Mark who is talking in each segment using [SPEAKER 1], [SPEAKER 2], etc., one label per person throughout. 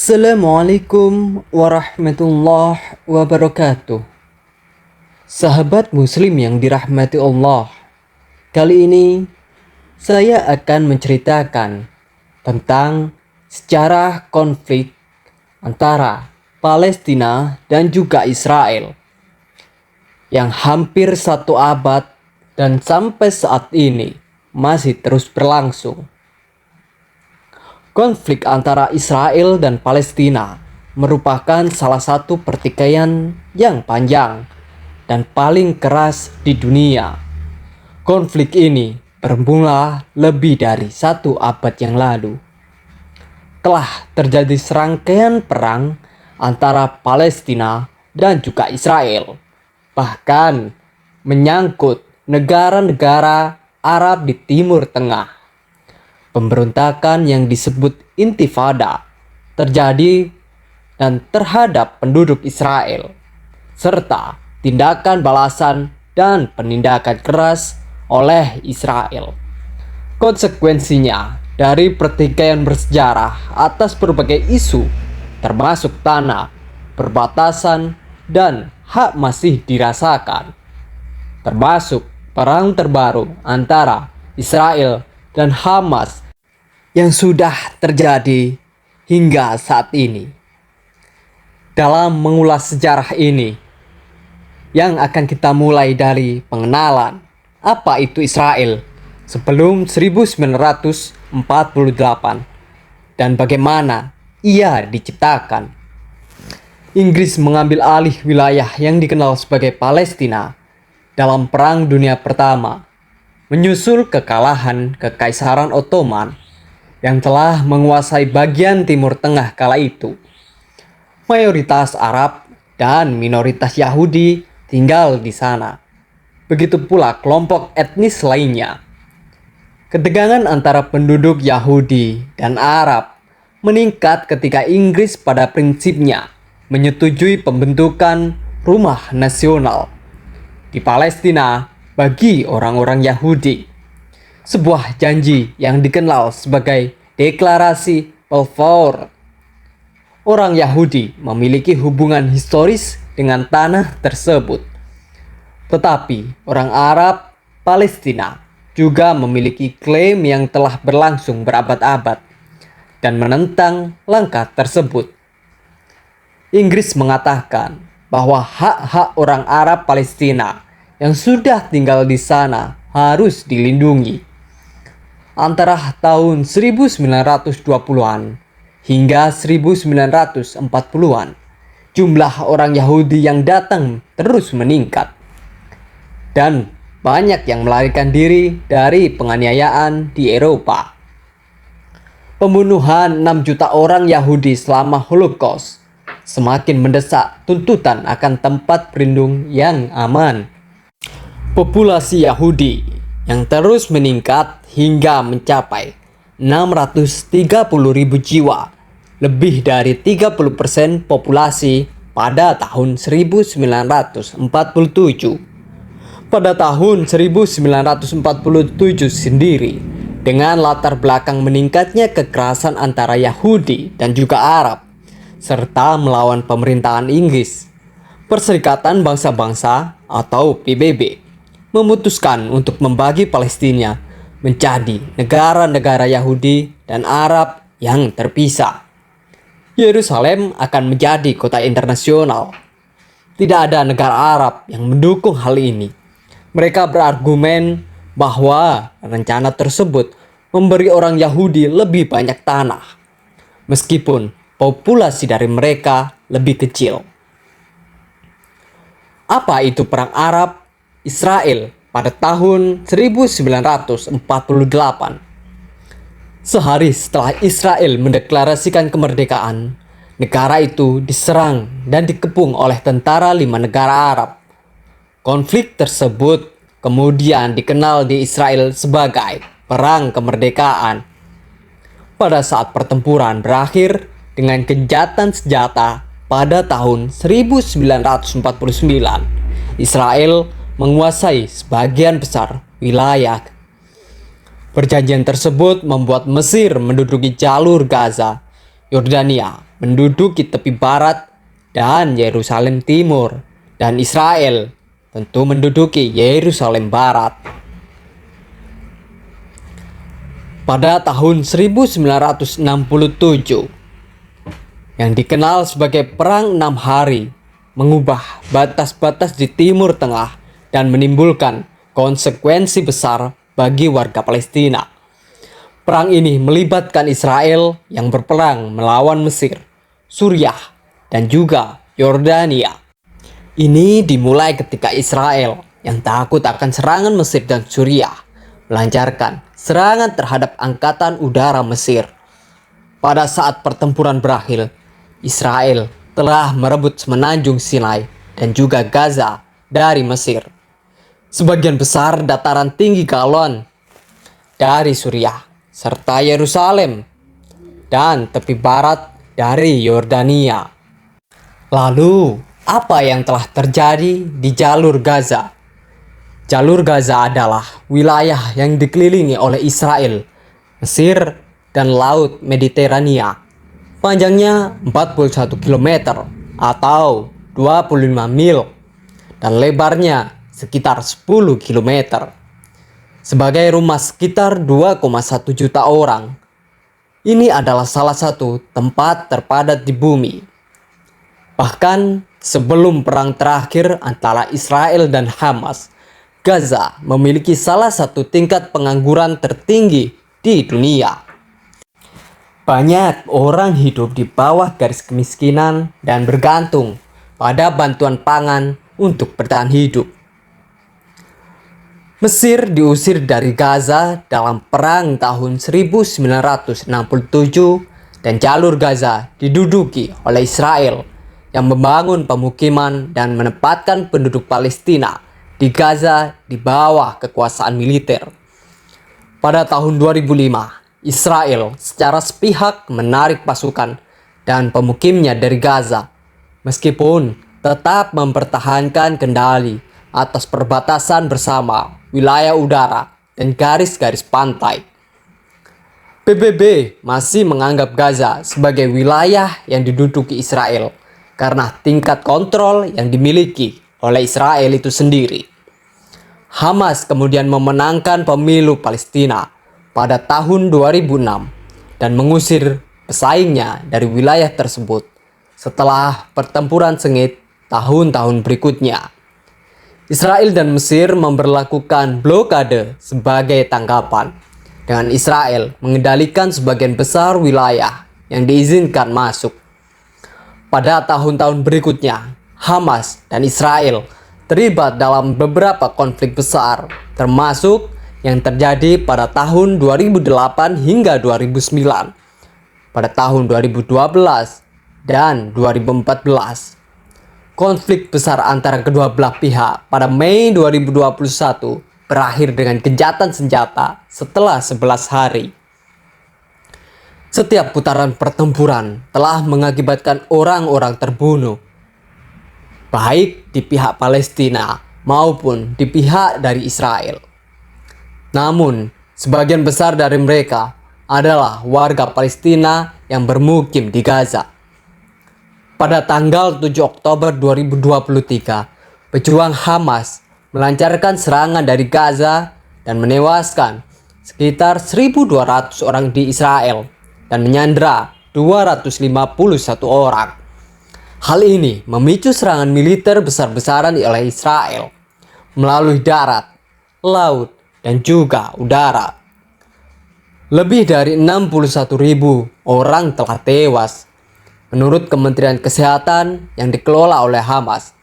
[SPEAKER 1] Assalamualaikum warahmatullahi wabarakatuh. Sahabat muslim yang dirahmati Allah, kali ini saya akan menceritakan tentang sejarah konflik antara Palestina dan juga Israel yang hampir satu abad dan sampai saat ini masih terus berlangsung. Konflik antara Israel dan Palestina merupakan salah satu pertikaian yang panjang dan paling keras di dunia. Konflik ini bermula lebih dari satu abad yang lalu. Telah terjadi serangkaian perang antara Palestina dan juga Israel, bahkan menyangkut negara-negara Arab di Timur Tengah. Pemberontakan yang disebut Intifada terjadi dan terhadap penduduk Israel, serta tindakan balasan dan penindakan keras oleh Israel. Konsekuensinya dari pertikaian bersejarah atas berbagai isu, termasuk tanah, perbatasan, dan hak masih dirasakan, termasuk perang terbaru antara Israel dan Hamas yang sudah terjadi hingga saat ini. Dalam mengulas sejarah ini, yang akan kita mulai dari pengenalan apa itu Israel sebelum 1948 dan bagaimana ia diciptakan. Inggris mengambil alih wilayah yang dikenal sebagai Palestina dalam Perang Dunia Pertama, menyusul kekalahan Kekaisaran Ottoman yang telah menguasai bagian Timur Tengah kala itu. Mayoritas Arab dan minoritas Yahudi tinggal di sana. Begitu pula kelompok etnis lainnya. Ketegangan antara penduduk Yahudi dan Arab meningkat ketika Inggris pada prinsipnya menyetujui pembentukan rumah nasional di Palestina bagi orang-orang Yahudi. Sebuah janji yang dikenal sebagai Deklarasi Balfour. Orang Yahudi memiliki hubungan historis dengan tanah tersebut. Tetapi orang Arab Palestina juga memiliki klaim yang telah berlangsung berabad-abad dan menentang langkah tersebut. Inggris mengatakan bahwa hak-hak orang Arab Palestina yang sudah tinggal di sana harus dilindungi. Antara tahun 1920-an hingga 1940-an, jumlah orang Yahudi yang datang terus meningkat. Dan banyak yang melarikan diri dari penganiayaan di Eropa. Pembunuhan 6 juta orang Yahudi selama Holocaust semakin mendesak tuntutan akan tempat berlindung yang aman. Populasi Yahudi yang terus meningkat hingga mencapai 630.000 jiwa, lebih dari 30% populasi pada tahun 1947. Pada tahun 1947 sendiri, dengan latar belakang meningkatnya kekerasan antara Yahudi dan juga Arab, serta melawan pemerintahan Inggris, Perserikatan Bangsa-Bangsa atau PBB memutuskan untuk membagi Palestina menjadi negara-negara Yahudi dan Arab yang terpisah. Yerusalem akan menjadi kota internasional. Tidak ada negara Arab yang mendukung hal ini. Mereka berargumen bahwa rencana tersebut memberi orang Yahudi lebih banyak tanah, meskipun populasi dari mereka lebih kecil. Apa itu Perang Arab Israel pada tahun 1948? Sehari setelah Israel mendeklarasikan kemerdekaan, negara itu diserang dan dikepung oleh tentara 5 negara Arab. Konflik tersebut kemudian dikenal di Israel sebagai Perang Kemerdekaan. Pada saat pertempuran berakhir dengan gencatan senjata pada tahun 1949, Israel menguasai sebagian besar wilayah. Perjanjian tersebut membuat Mesir menduduki jalur Gaza Yordania menduduki tepi barat dan Yerusalem timur, dan Israel tentu menduduki Yerusalem barat. Pada tahun 1967, yang dikenal sebagai Perang 6 Hari, mengubah batas-batas di Timur Tengah dan menimbulkan konsekuensi besar bagi warga Palestina. Perang ini melibatkan Israel yang berperang melawan Mesir, Suriah, dan juga Yordania. Ini dimulai ketika Israel yang takut akan serangan Mesir dan Suriah melancarkan serangan terhadap angkatan udara Mesir. Pada saat pertempuran berakhir, Israel telah merebut semenanjung Sinai dan juga Gaza dari Mesir. Sebagian besar dataran tinggi Golan dari Suriah, serta Yerusalem, dan tepi barat dari Yordania. Lalu, apa yang telah terjadi di jalur Gaza? Jalur Gaza adalah wilayah yang dikelilingi oleh Israel, Mesir, dan Laut Mediterania. Panjangnya 41 km atau 25 mil dan lebarnya sekitar 10 km. Sebagai rumah sekitar 2,1 juta orang, ini adalah salah satu tempat terpadat di bumi. Bahkan sebelum perang terakhir antara Israel dan Hamas, Gaza memiliki salah satu tingkat pengangguran tertinggi di dunia. Banyak orang hidup di bawah garis kemiskinan dan bergantung pada bantuan pangan untuk bertahan hidup. Mesir diusir dari Gaza dalam perang tahun 1967 dan jalur Gaza diduduki oleh Israel yang membangun pemukiman dan menempatkan penduduk Palestina di Gaza di bawah kekuasaan militer. Pada tahun 2005, Israel secara sepihak menarik pasukan dan pemukimnya dari Gaza, meskipun tetap mempertahankan kendali atas perbatasan bersama wilayah udara dan garis-garis pantai. PBB masih menganggap Gaza sebagai wilayah yang diduduki Israel karena tingkat kontrol yang dimiliki oleh Israel itu sendiri. Hamas kemudian memenangkan pemilu Palestina pada tahun 2006 dan mengusir pesaingnya dari wilayah tersebut setelah pertempuran sengit tahun-tahun berikutnya. Israel dan Mesir memberlakukan blokade sebagai tanggapan, dengan Israel mengendalikan sebagian besar wilayah yang diizinkan masuk. Pada tahun-tahun berikutnya, Hamas dan Israel terlibat dalam beberapa konflik besar, termasuk yang terjadi pada tahun 2008 hingga 2009, pada tahun 2012 dan 2014. Konflik besar antara kedua belah pihak pada Mei 2021 berakhir dengan gencatan senjata setelah 11 hari. Setiap putaran pertempuran telah mengakibatkan orang-orang terbunuh, baik di pihak Palestina maupun di pihak dari Israel. Namun, sebagian besar dari mereka adalah warga Palestina yang bermukim di Gaza. Pada tanggal 7 Oktober 2023, pejuang Hamas melancarkan serangan dari Gaza dan menewaskan sekitar 1.200 orang di Israel dan menyandera 251 orang. Hal ini memicu serangan militer besar-besaran oleh Israel melalui darat, laut, dan juga udara. Lebih dari 61.000 orang telah tewas menurut Kementerian Kesehatan yang dikelola oleh Hamas.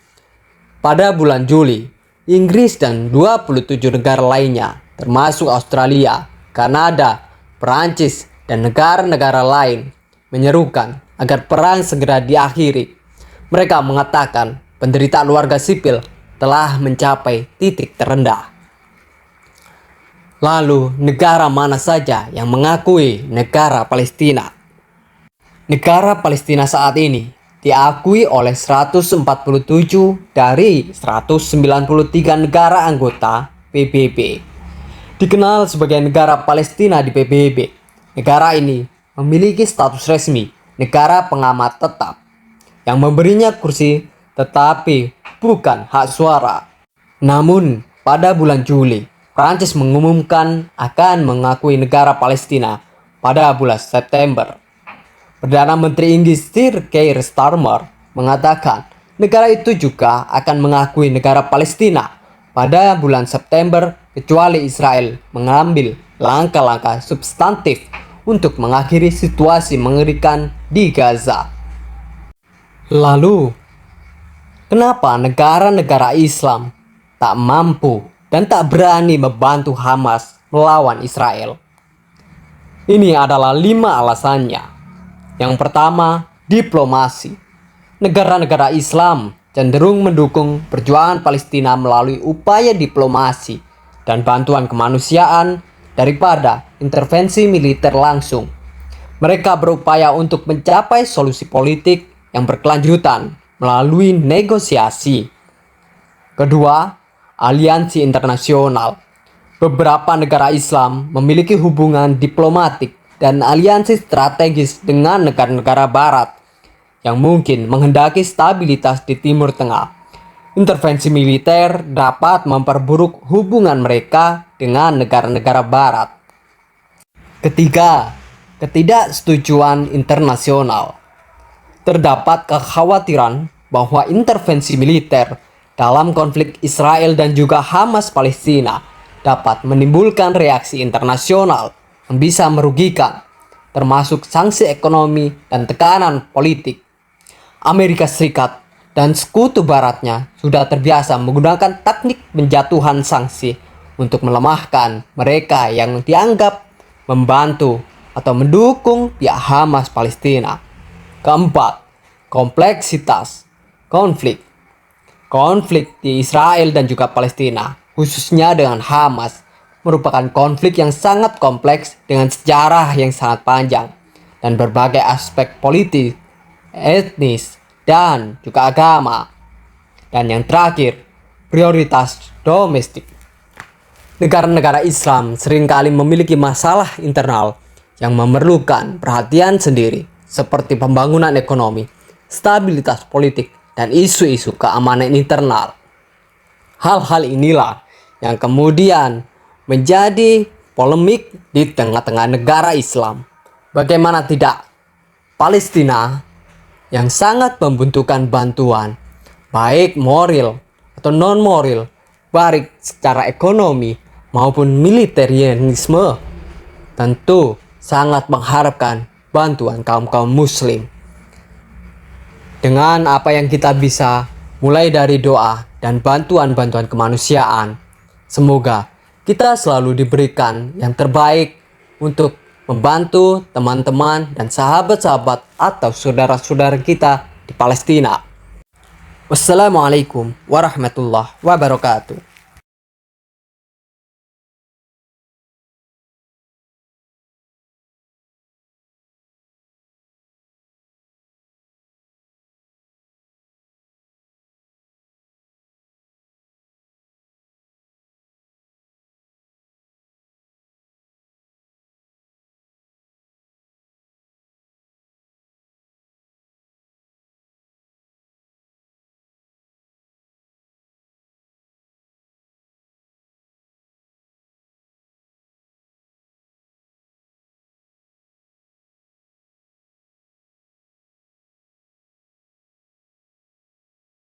[SPEAKER 1] Pada bulan Juli, Inggris dan 27 negara lainnya, termasuk Australia, Kanada, Perancis, dan negara-negara lain, menyerukan agar perang segera diakhiri. Mereka mengatakan penderitaan warga sipil telah mencapai titik terendah. Lalu, negara mana saja yang mengakui negara Palestina? Negara Palestina saat ini diakui oleh 147 dari 193 negara anggota PBB. Dikenal sebagai negara Palestina di PBB, negara ini memiliki status resmi negara pengamat tetap yang memberinya kursi tetapi bukan hak suara. Namun, pada bulan Juli, Prancis mengumumkan akan mengakui negara Palestina pada bulan September. Perdana Menteri Inggris Sir Keir Starmer mengatakan negara itu juga akan mengakui negara Palestina pada bulan September kecuali Israel mengambil langkah-langkah substantif untuk mengakhiri situasi mengerikan di Gaza. Lalu, kenapa negara-negara Islam tak mampu dan tak berani membantu Hamas melawan Israel? Ini adalah 5 alasannya. Yang pertama, diplomasi. Negara-negara Islam cenderung mendukung perjuangan Palestina melalui upaya diplomasi dan bantuan kemanusiaan daripada intervensi militer langsung. Mereka berupaya untuk mencapai solusi politik yang berkelanjutan melalui negosiasi. Kedua, aliansi internasional. Beberapa negara Islam memiliki hubungan diplomatik dan aliansi strategis dengan negara-negara barat yang mungkin menghendaki stabilitas di Timur Tengah. Intervensi militer dapat memperburuk hubungan mereka dengan negara-negara barat. Ketiga, ketidaksetujuan internasional. Terdapat kekhawatiran bahwa intervensi militer dalam konflik Israel dan juga Hamas Palestina dapat menimbulkan reaksi internasional yang bisa merugikan, termasuk sanksi ekonomi dan tekanan politik. Amerika Serikat dan sekutu baratnya sudah terbiasa menggunakan teknik penjatuhan sanksi untuk melemahkan mereka yang dianggap membantu atau mendukung pihak Hamas Palestina. Keempat, kompleksitas konflik. Konflik di Israel dan juga Palestina, khususnya dengan Hamas, merupakan konflik yang sangat kompleks dengan sejarah yang sangat panjang dan berbagai aspek politik, etnis, dan juga agama. Dan yang terakhir, prioritas domestik. Negara-negara Islam seringkali memiliki masalah internal yang memerlukan perhatian sendiri, seperti pembangunan ekonomi, stabilitas politik, dan isu-isu keamanan internal. Hal-hal inilah yang kemudian menjadi polemik di tengah-tengah negara Islam. Bagaimana tidak, Palestina yang sangat membutuhkan bantuan, baik moral atau non-moral, baik secara ekonomi maupun militerisme, tentu sangat mengharapkan bantuan kaum-kaum muslim. Dengan apa yang kita bisa, mulai dari doa dan bantuan-bantuan kemanusiaan, semoga kita selalu diberikan yang terbaik untuk membantu teman-teman dan sahabat-sahabat atau saudara-saudara kita di Palestina. Wassalamualaikum warahmatullahi wabarakatuh.